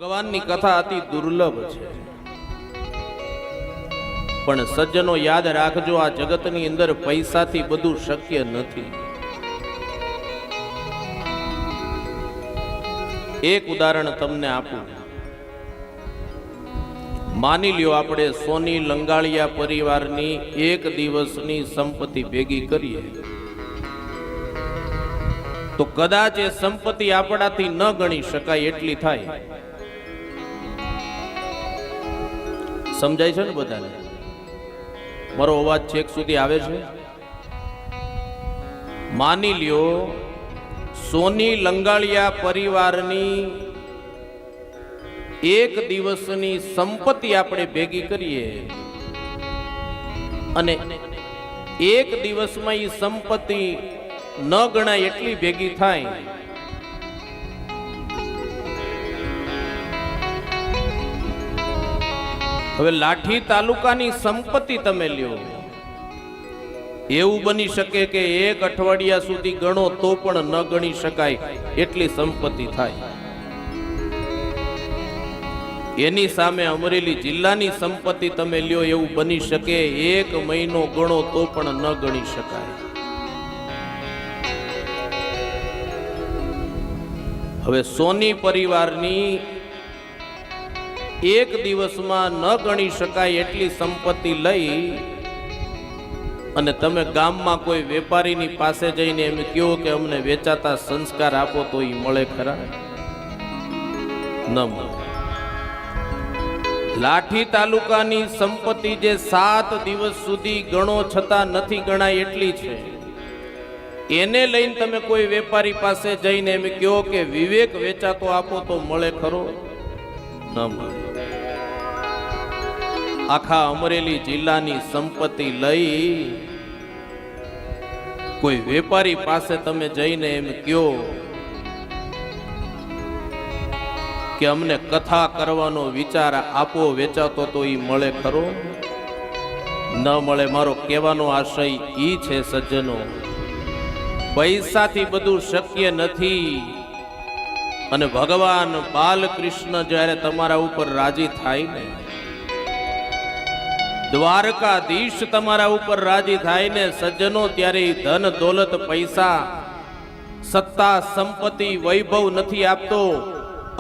ભગવાનની કથા અતિ દુર્લભ છે, પણ સજ્જનો યાદ રાખજો, આ જગતની અંદર પૈસાથી બધું શક્ય નથી. એક ઉદાહરણ તમને આપું. માની લ્યો આપણે સોની લંગાળિયા પરિવારની એક દિવસની સંપત્તિ ભેગી કરીએ તો કદાચ એ સંપત્તિ આપણાથી ન ગણી શકાય એટલી થાય. સમજાય છે ને બધાને? મારો અવાજ છેક સુધી આવે છે? માની લ્યો સોની લંગાળિયા પરિવારની એક દિવસની સંપત્તિ આપણે ભેગી કરીએ અને એક દિવસમાં એ સંપત્તિ ન ગણાય એટલી ભેગી થાય. હવે લાઠી તાલુકાની સંપત્તિ તમે લ્યો, એવું બની શકે કે એક અઠવાડિયા સુધી ગણો તો પણ ન ગણી શકાય એટલી સંપત્તિ થાય. એની સામે અમરેલી જિલ્લાની સંપત્તિ તમે લ્યો, એવું બની શકે એક મહિનો ગણો તો પણ ન ગણી શકાય. હવે સોની પરિવારની એક દિવસમાં ન ગણી શકાય એટલી સંપત્તિ લઈ અને તમે ગામમાં કોઈ વેપારીની પાસે જઈને એમ કહો કે અમને વેચાતા સંસ્કાર આપો, તો એ મળે ખરા? ન મળે. લાઠી તાલુકાની સંપત્તિ જે 7 દિવસ સુધી ગણો છતાં નથી ગણાય એટલી છે, એને લઈને તમે કોઈ વેપારી પાસે જઈને એમ કહો કે વિવેક વેચાતો આપો, તો મળે ખરો? ન મળે. આખા અમરેલી જિલ્લાની સંપત્તિ લઈ કોઈ વેપારી પાસે તમે જઈને એમ કહો કે અમને કથા કરવાનો વિચાર આપો, વેચાતો, તો ઈ મળે ખરો? ન મળે. મારો કહેવાનો આશય ઈ છે સજ્જનો, પૈસાથી બધું શક્ય નથી. અને ભગવાન બાલકૃષ્ણ જ્યારે તમારા ઉપર રાજી થાય ને, દ્વારકાધીશ તમારા ઉપર રાજી થાય ને સજ્જનો, ત્યારે ધન દોલત પૈસા સત્તા સંપત્તિ વૈભવ નથી આપતો.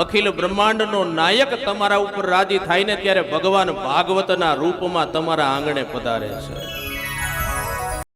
અખિલ બ્રહ્માંડનો નાયક તમારા ઉપર રાજી થાય ને ત્યારે ભગવાન ભાગવતના રૂપમાં તમારા આંગણે પધારે છે.